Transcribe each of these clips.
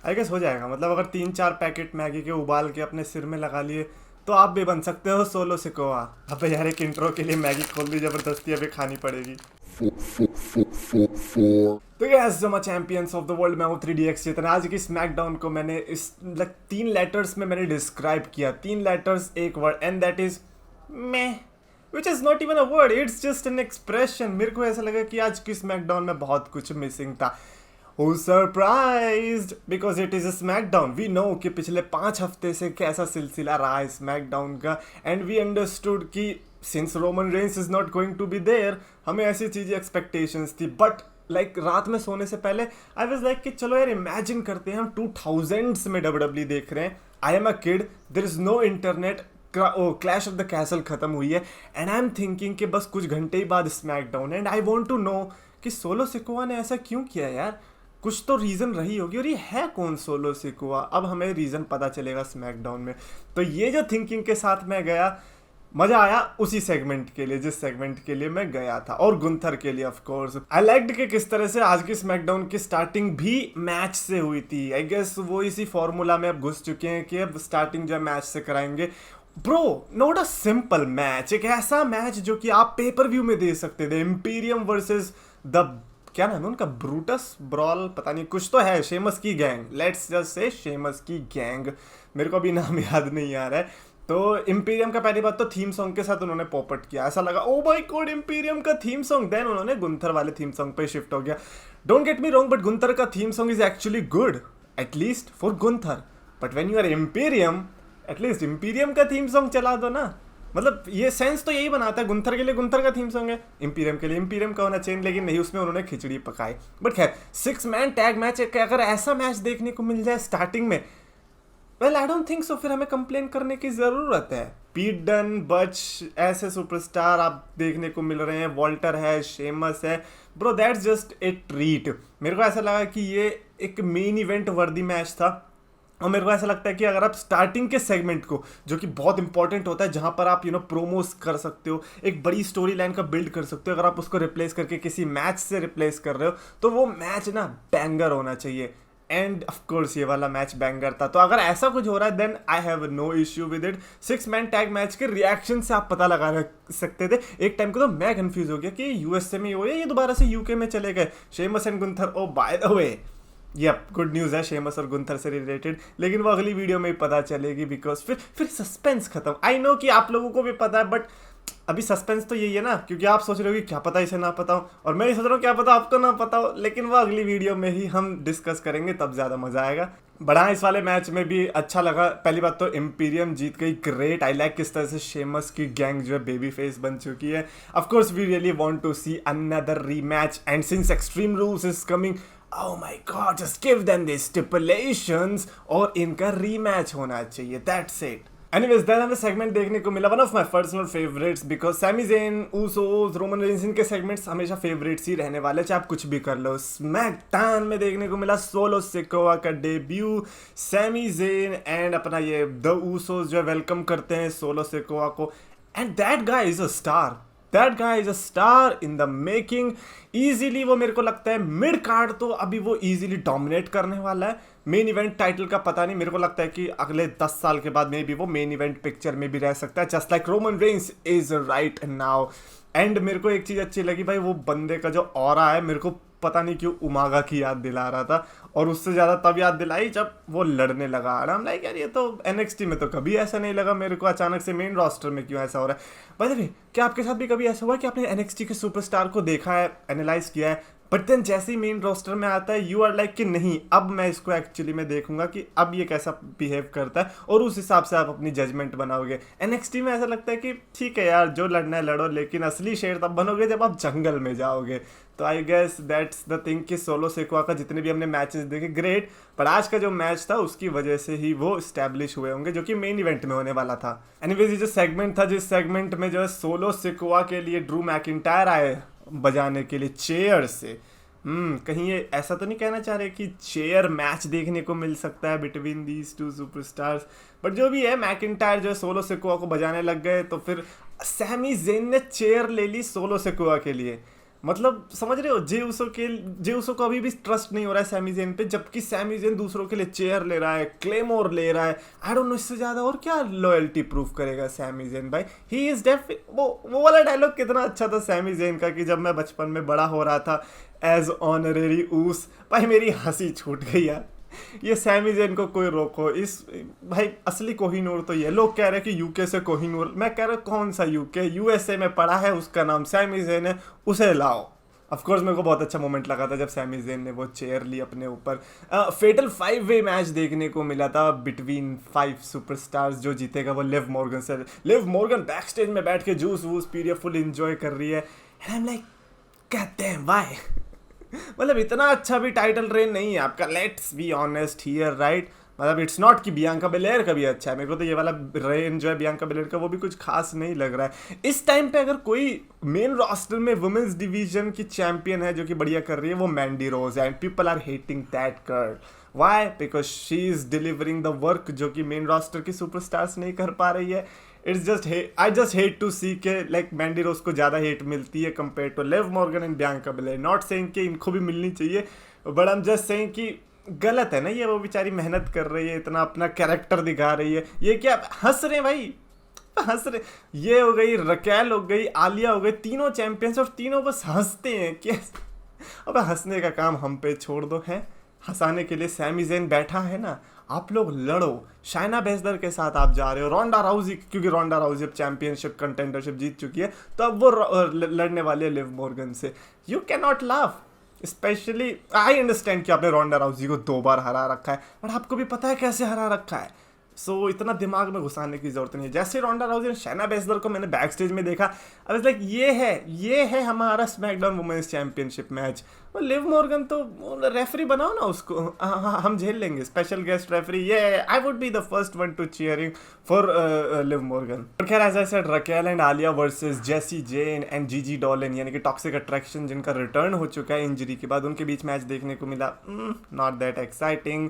I guess हो जाएगा। मतलब अगर 3-4 पैकेट मैगी के उबाल के अपने सिर में लगा लिए तो आप भी बन सकते हो सोलो सिकोआ। अबे यार एक इंट्रो के लिए मैगी खोल दी जबरदस्ती, अभी खानी पड़ेगी। तो गैस जो मैं चैंपियंस ऑफ द वर्ल्ड में हूँ 3DX चेतन। आज की स्मैकडाउन को मैंने इस 3 लेटर्स में मैंने डिस्क्राइब किया, 3 लेटर्स एक वर्ड, एंड दैट इज मैं, which is not even a word, it's just an expression. मेरे को ऐसा लगा कि आज की स्मैकडाउन में बहुत कुछ मिसिंग था। Who's surprised? Because it is a SmackDown. We know कि पिछले 5 हफ्ते से कैसा सिलसिला रहा है SmackDown का, and we understood कि since Roman Reigns is not going to be there, हमें ऐसी चीज़ें expectations थी, but like रात में सोने से पहले I was like कि चलो यार imagine करते हैं हम 2000s में WWE देख रहे हैं। I am a kid, there is no internet, clash of the castle खत्म हुई है, एंड आई एम थिंकिंग कि बस कुछ घंटे ही बाद SmackDown, and I want to know कि सोलो सिकोआ ने ऐसा क्यों किया यार। कुछ तो रीज़न रही होगी, और ये है कौन सोलो सिकोआ, अब हमें रीज़न पता चलेगा स्मैकडाउन में। तो ये जो थिंकिंग के साथ मैं गया, मजा आया उसी सेगमेंट के लिए जिस सेगमेंट के लिए मैं गया था, और गुंथर के लिए ऑफ कोर्स। आई लाइक्ड कि किस तरह से आज की स्मैकडाउन की स्टार्टिंग भी मैच से हुई थी। आई गेस वो इसी फॉर्मूला में अब घुस चुके हैं कि अब स्टार्टिंग जो है मैच से कराएंगे। Bro, not a simple match, एक ऐसा मैच जो कि आप पेपर व्यू में दे सकते थे। इम्पीरियम वर्सेस द, क्या नाम है उनका, ब्रूटस ब्रॉल, पता नहीं कुछ तो है, शेमस की gang, let's just say Sheamus की गैंग, मेरे को अभी नाम याद नहीं आ रहा है। तो इम्पीरियम का पहली बात तो थीम सॉन्ग के साथ उन्होंने पॉपट किया, ऐसा लगा ओ माय गॉड इम्पीरियम का थीम सॉन्ग। देन उन्होंने गुंथर वाले थीम सॉन्ग पे शिफ्ट हो गया। Don't get me wrong, but Gunther का theme song is actually good, at least for Gunther. But when you are Imperium, at least Imperium का theme song चला दो ना। मतलब ये सेंस तो यही बनाता है, गुंथर के लिए गुंथर का थीम सॉन्ग है, इम्पीरियम के लिए इम्पीरियम का होना चाहिए, लेकिन नहीं, उसमें उन्होंने खिचड़ी पकाई। बट खैर 6 मैन टैग मैच, अगर ऐसा मैच देखने को मिल जाए स्टार्टिंग में, well I don't think so फिर हमें कंप्लेन करने की ज़रूरत है। पीट डन, बच, ऐसे सुपरस्टार आप देखने को मिल रहे हैं, वॉल्टर है, शेमस है, bro that's just a treat. मेरे को ऐसा लगा कि ये एक मेन इवेंट वर्दी मैच था, और मेरे को ऐसा लगता है कि अगर आप स्टार्टिंग के सेगमेंट को, जो कि बहुत इंपॉर्टेंट होता है, जहां पर आप प्रोमोस कर सकते हो, एक बड़ी स्टोरी लाइन का बिल्ड कर सकते हो, अगर आप उसको रिप्लेस करके किसी मैच से रिप्लेस कर रहे हो तो वो मैच ना बैंगर होना चाहिए। एंड ऑफ कोर्स ये वाला मैच बैंगर था। तो अगर ऐसा कुछ हो रहा है then I have no issue with it. 6 man tag match के रिएक्शन से आप पता लगा सकते थे। एक टाइम को तो मैं कंफ्यूज हो गया कि यूएसए में हो या ये दोबारा से यूके में चले गए। Sheamus and Gunther, oh by the way, ये गुड न्यूज़ है शेमस और गुंथर से रिलेटेड, लेकिन वो अगली वीडियो में ही पता चलेगी, बिकॉज फिर सस्पेंस खत्म। आई नो कि आप लोगों को भी पता है, बट अभी सस्पेंस तो यही है ना, क्योंकि आप सोच रहे हो कि क्या पता इसे ना पता हो, और मैं ये सोच रहा हूँ क्या पता आपको ना पता हो, लेकिन वो अगली वीडियो में ही हम डिस्कस करेंगे, तब ज़्यादा मज़ा आएगा। बड़ा इस वाले मैच में भी अच्छा लगा। पहली बात तो इम्पीरियम जीत गई, ग्रेट। आई लाइक किस तरह से शेमस की गैंग जो है बेबी फेस बन चुकी है। Of course we really want to see another rematch, and since Extreme Rules is coming, oh my god, just give them these stipulations और इनका रीमैच होना चाहिए, that's it. Anyways, then हमें सेगमेंट देखने को मिला, one of my personal favourites, because Sami Zayn, Usos, Roman Reigns, इनके segments हमेशा फेवरेट्स ही रहने वाले, चाहे आप कुछ भी कर लो। स्मैकडाउन में देखने को मिला सोलो सिकोआ का डेब्यू। सैमी ज़ेन एंड अपना ये द ऊसोस जो है वेलकम करते हैं सोलो सिकोआ को, and that guy is a star, that guy is a star in the making. Easily वो मेरे को लगता है मिड कार्ड तो अभी वो ईजिली डोमिनेट करने वाला है। मेन इवेंट टाइटल का पता नहीं, मेरे को लगता है कि अगले 10 साल के बाद में भी वो मेन इवेंट पिक्चर में भी रह सकता है, just like Roman Reigns is right now. And मेरे को एक चीज़ अच्छी लगी भाई, वो बंदे का जो ऑरा है, मेरे को पता नहीं क्यों उमागा की याद दिला रहा था, और उससे ज़्यादा तब याद दिलाई जब वो लड़ने लगा। आराम लाइक यार, ये तो एनएक्सटी में तो कभी ऐसा नहीं लगा मेरे को, अचानक से मेन रोस्टर में क्यों ऐसा हो रहा है। बाय द वे, क्या आपके साथ भी कभी ऐसा हुआ कि आपने एनएक्सटी के सुपरस्टार को देखा है, एनालाइज किया है, बट देन जैसे ही मेन रोस्टर में आता है यू आर लाइक कि नहीं, अब मैं इसको एक्चुअली में देखूंगा कि अब ये कैसा बिहेव करता है, और उस हिसाब से आप अपनी जजमेंट बनाओगे। एनएक्सटी में ऐसा लगता है कि ठीक है यार, जो लड़ना है लड़ो, लेकिन असली शेर तब बनोगे जब आप जंगल में जाओगे। तो I guess that's the thing कि सोलो सिकोआ का जितने भी हमने मैचेस देखे ग्रेट, पर आज का जो मैच था उसकी वजह से ही वो स्टैब्लिश हुए होंगे, जो कि मेन इवेंट में होने वाला था। एनीवेज, ये जो सेगमेंट था, जिस सेगमेंट में जो है सोलो सिकोआ के लिए ड्रू मैकिंटायर आए बजाने के लिए चेयर से, कहीं ये ऐसा तो नहीं कहना चाह रहे कि चेयर मैच देखने को मिल सकता है between these two superstars, but जो भी है, मैकिंटायर जो है सोलो सिकोआ को बजाने लग गए, तो फिर सैमी ज़ेन ने चेयर ले ली सोलो सिकोआ के लिए। मतलब समझ रहे हो, जे उसो को अभी भी ट्रस्ट नहीं हो रहा है सैमी ज़ेन पे, जबकि सैमी ज़ेन दूसरों के लिए चेयर ले रहा है, क्लेमोर ले रहा है। आई डोंट नो इससे ज्यादा और क्या लॉयल्टी प्रूफ करेगा सैमी ज़ेन भाई। ही इज डेफ वो वाला डायलॉग कितना अच्छा था सैमी ज़ेन का कि जब मैं बचपन में बड़ा हो रहा था एज ऑनरेरी ऊस, भाई मेरी हंसी छूट गई यार। ये सैमी ज़ेन को कोई रोको इस, भाई असली कोहिनूर तो ये लोग कह रहे हैं कि यूके से कोहिनूर, मैं कह रहा कौन सा यूके, यूएसए में पड़ा है, उसका नाम सैमी ज़ेन है, उसे लाओ। ऑफ कोर्स मेरे को बहुत अच्छा मोमेंट लगा था जब सैमी ज़ेन ने वो चेयर ली अपने ऊपर। फेटल 5 वे मैच देखने को मिला था बिटवीन 5 सुपरस्टार्स। जो जीतेगा वो लिव मॉर्गन से, लिव मॉर्गन बैक स्टेज में बैठ के जूस वूस पी रही है, फुल इंजॉय कर रही है। एंड आई एम लाइक कहते हैं भाई मतलब इतना अच्छा भी टाइटल रेन नहीं है आपका, let's be honest here right. मतलब इट्स नॉट कि बियांका बेलेयर का भी अच्छा है, मेरे को तो ये वाला रेन जो है बियांका बेलेयर का वो भी कुछ खास नहीं लग रहा है इस टाइम पे। अगर कोई मेन रोस्टर में वुमेन्स डिवीजन की चैंपियन है जो कि बढ़िया कर रही है वो मैंडी रोज है, and people are hating that girl. Why? Because she is delivering the work जो कि मेन रोस्टर की सुपरस्टार्स नहीं कर पा रही है। It's just I just hate to see के लाइक मैंडी रोज को ज़्यादा हेट मिलती है compare to Liv Morgan and Bianca Belair. Not saying कि इनको भी मिलनी चाहिए, but I am just saying कि गलत है ना ये, वो बेचारी मेहनत कर रही है, इतना अपना कैरेक्टर दिखा रही है, ये क्या हंस रहे हैं भाई, हंस रहे। ये हो गई रकेल, हो गई आलिया, हो गई, तीनों चैंपियंस और तीनों बस हंसते हैं क्या। अब हंसने का काम हम पे छोड़ दो, है हंसाने के लिए सैमी ज़ेन बैठा है ना, आप लोग लड़ो। शाइना बेजदर के साथ आप जा रहे हो, रोंडा राउजी, क्योंकि रोंडा राउजी अब चैंपियनशिप कंटेंडरशिप जीत चुकी है तो अब वो लड़ने वाले है लिव मॉर्गन से। You can not laugh. Specially I understand कि आपने रोंडा राउजी को 2 बार हरा रखा है, बट आपको भी पता है कैसे हरा रखा है, सो इतना दिमाग में घुसाने की जरूरत नहीं है। जैसे रोंडा राउजी और शाइना बेजदर को मैंने बैक स्टेज में देखा, आई वाज लाइक ये है हमारा स्मैकडाउन वुमेन्स चैंपियनशिप मैच। और लिव मॉर्गन तो रेफरी बनाओ ना उसको, हम झेल लेंगे, स्पेशल गेस्ट रेफरी, ये I would be the first one to cheering for Liv Morgan. खैर as I said, Raquel and Aliyah versus Jacy Jayne and Gigi Dolin, यानी कि टॉक्सिक अट्रैक्शन जिनका रिटर्न हो चुका है इंजरी के बाद, उनके बीच मैच देखने को मिला। Not that exciting.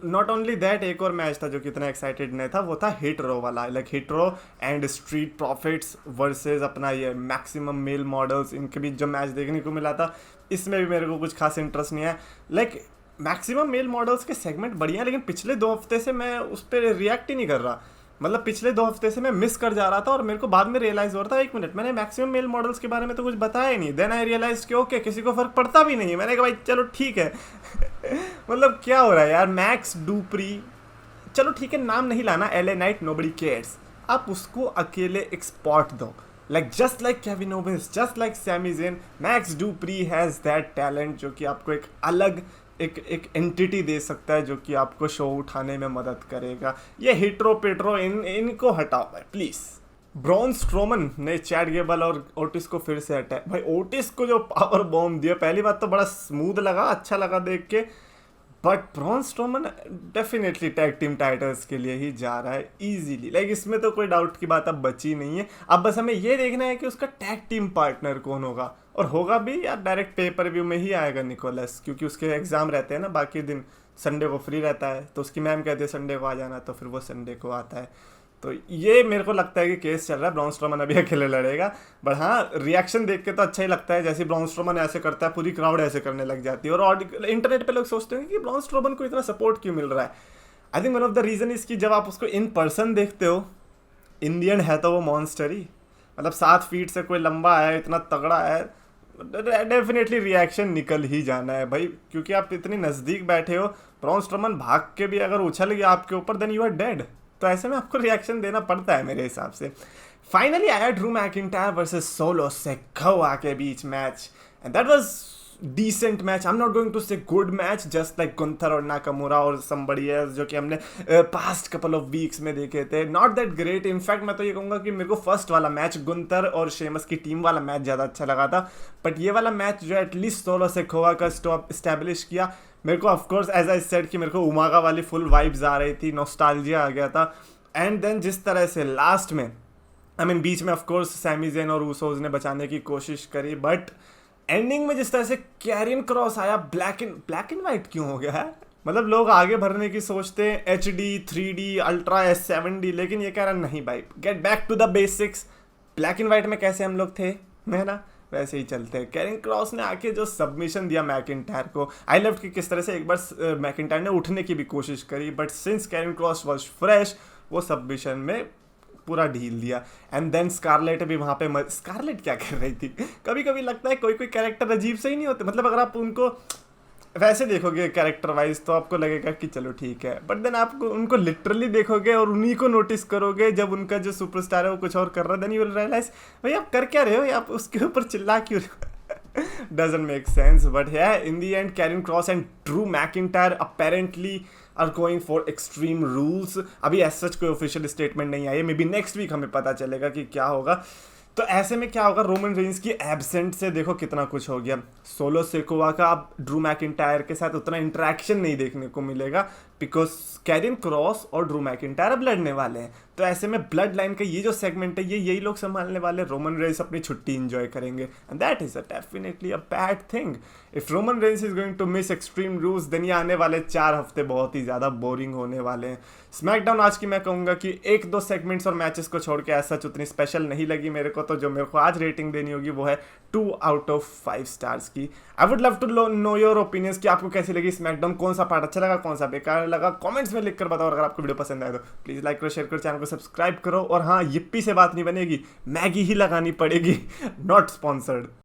Not only that, एक और मैच था जो कि इतना एक्साइटेड नहीं था, वो था हिट रो वाला, like Hit Row and Street Profits versus अपना ये मैक्सिमम मेल मॉडल्स, इनके बीच जो मैच देखने को मिला था इसमें भी मेरे को कुछ खास इंटरेस्ट नहीं है। लाइक मैक्सिमम मेल मॉडल्स के सेगमेंट बढ़िया, लेकिन पिछले 2 हफ्ते से मैं उस पर रिएक्ट ही नहीं कर रहा। मतलब पिछले 2 हफ्ते से मैं मिस कर जा रहा था और मेरे को बाद में रियलाइज हो रहा था, 1 मिनट मैंने मैक्सिमम मेल मॉडल्स के बारे में तो कुछ बताया ही नहीं। देन आई रियलाइज कि ओके किसी को फर्क पड़ता भी नहीं है, मैंने कहा भाई चलो ठीक है मतलब क्या हो रहा है यार। मैक्स डुप्री, चलो ठीक है नाम नहीं लाना, एलए नाइट नोबडी केयर्स, आप उसको अकेले एक स्पॉट दो, like just like Kevin Owens, just like Sami Zayn, Max Dupri has that talent जो कि आपको एक अलग एक एंटिटी दे सकता है जो कि आपको शो उठाने में मदद करेगा। ये हिट्रो पिट्रो इनको हटाओ भाई प्लीज़। ब्रॉन स्ट्रोमन ने चैट गेबल और ओटिस को फिर से हटाया। भाई ओटिस को जो पावर बॉम्ब दिया, पहली बात तो बड़ा स्मूथ लगा, अच्छा लगा देख के, but Braun Strowman definitely tag team titles के लिए ही जा रहा है इजीली, लाइक इसमें तो कोई डाउट की बात अब बची नहीं है। अब बस हमें ये देखना है कि उसका टैग टीम पार्टनर कौन होगा, और होगा भी यार डायरेक्ट पेपर व्यू में ही आएगा निकोलस, क्योंकि उसके एग्जाम रहते हैं ना बाकी दिन, संडे को फ्री रहता है तो उसकी मैम कहती है संडे को आ जाना, तो फिर वो संडे को आता है। तो ये मेरे को लगता है कि केस चल रहा है, ब्रॉन स्ट्रोमन अभी अकेले लड़ेगा। बट हाँ रिएक्शन देख के तो अच्छा ही लगता है, जैसे ब्रॉन स्ट्रोमन ऐसे करता है पूरी क्राउड ऐसे करने लग जाती है, और इंटरनेट पे लोग सोचते हैं कि ब्रॉन स्ट्रोमन को इतना सपोर्ट क्यों मिल रहा है। I think one of the reason इसकी जब आप उसको इन पर्सन देखते हो, इंडियन है तो वो मॉन्स्टर ही, मतलब 7 फीट से कोई लंबा है, इतना तगड़ा है, डेफिनेटली रिएक्शन निकल ही जाना है भाई, क्योंकि आप इतनी नज़दीक बैठे हो, ब्रॉन स्ट्रोमन भाग के भी अगर उछल गया आपके ऊपर देन यू आर डेड, तो ऐसे में आपको रिएक्शन देना पड़ता है मेरे हिसाब से। फाइनली आया Drew McIntyre versus Solo Sikoa के बीच match, and that was decent match. I am not going to say good match, just like Gunther और नाकामुरा और समबडी एल्स जो कि हमने पास्ट कपल ऑफ वीक्स में देखे थे, नॉट दैट ग्रेट। इनफैक्ट मैं तो ये कहूँगा कि मेरे को फर्स्ट वाला मैच गुंथर और शेमस की टीम वाला मैच ज़्यादा अच्छा लगा था, बट ये वाला मैच जो एटलीस्ट सोलो सिकोआ का स्टैब्लिश किया। मेरे को ऑफकोर्स एज आई सेड कि मेरे को उमागा वाली फुल वाइब्स आ रही थी, नॉस्टैल्जिया आ गया था, एंड देन जिस तरह से लास्ट में बीच में ऑफकोर्स सैमी ज़ेन और ऊसोज ने बचाने की कोशिश करी, बट एंडिंग में जिस तरह से कैरियन क्रॉस आया, ब्लैक एंड वाइट क्यों हो गया है, मतलब लोग आगे भरने की सोचते हैं HD 3D अल्ट्रा S7D, लेकिन ये कह रहा नहीं भाई, get back to the basics. Black and white में कैसे हम लोग थे, है ना, वैसे ही चलते हैं। कैरिन क्रॉस ने आके जो सबमिशन दिया मैकिंटायर को, आई लव कि किस तरह से एक बार मैकिंटायर ने उठने की भी कोशिश करी, but since Karin cross was fresh वो सबमिशन में पूरा ढील दिया। एंड देन स्कारलेट भी वहाँ पे स्कारलेट क्या कर रही थी, कभी कभी लगता है कोई कोई कैरेक्टर अजीब से ही नहीं होते, मतलब अगर आप उनको वैसे देखोगे कैरेक्टर वाइज तो आपको लगेगा कि चलो ठीक है, बट देन आपको उनको लिटरली देखोगे और उन्हीं को नोटिस करोगे जब उनका जो सुपरस्टार है वो कुछ और कर रहा है, देन यू विल रियलाइज भाई आप कर क्या रहे हो, आप उसके ऊपर चिल्ला क्यों doesn't make sense. But yeah, in the end Karen Cross and Drew McIntyre apparently are going for extreme rules. अभी as such कोई ऑफिशियल स्टेटमेंट नहीं आई है, मे बी नेक्स्ट वीक हमें पता चलेगा कि क्या होगा। तो ऐसे में क्या होगा, रोमन रेंस की एब्सेंट से देखो कितना कुछ हो गया। सोलो सिकोवा का अब ड्रू मैकिंटायर के साथ उतना इंटरेक्शन नहीं देखने को मिलेगा, बिकॉज कैरिन क्रॉस और ड्रू मैकिंटायर अब लड़ने वाले हैं। तो ऐसे में ब्लड लाइन का ये जो सेगमेंट है ये यही लोग संभालने वाले, रोमन रेंस अपनी छुट्टी इंजॉय करेंगे, and that is definitely a bad thing. If Roman Reigns is going to miss Extreme Rules, then ये आने वाले 4 हफ्ते बहुत ही ज़्यादा बोरिंग होने वाले हैं। स्मैकडाउन आज की मैं कहूँगा कि 1-2 सेगमेंट्स और मैचेस को छोड़ के ऐसा उतनी स्पेशल नहीं लगी मेरे को, तो जो मेरे को आज रेटिंग देनी होगी वो है 2 आउट ऑफ 5 स्टार्स की। I would love to know your opinions कि आपको कैसी लगी स्मैकडाउन, कौन सा पार्ट अच्छा लगा, कौन सा बेकार लगा, कमेंट्स में लिखकर बताओ। अगर आपको वीडियो पसंद आए तो प्लीज़ लाइक करो, शेयर करो, चैनल को सब्सक्राइब करो। और हाँ, yippee से बात नहीं बनेगी, मैगी ही लगानी पड़ेगी, नॉट स्पॉन्सर्ड।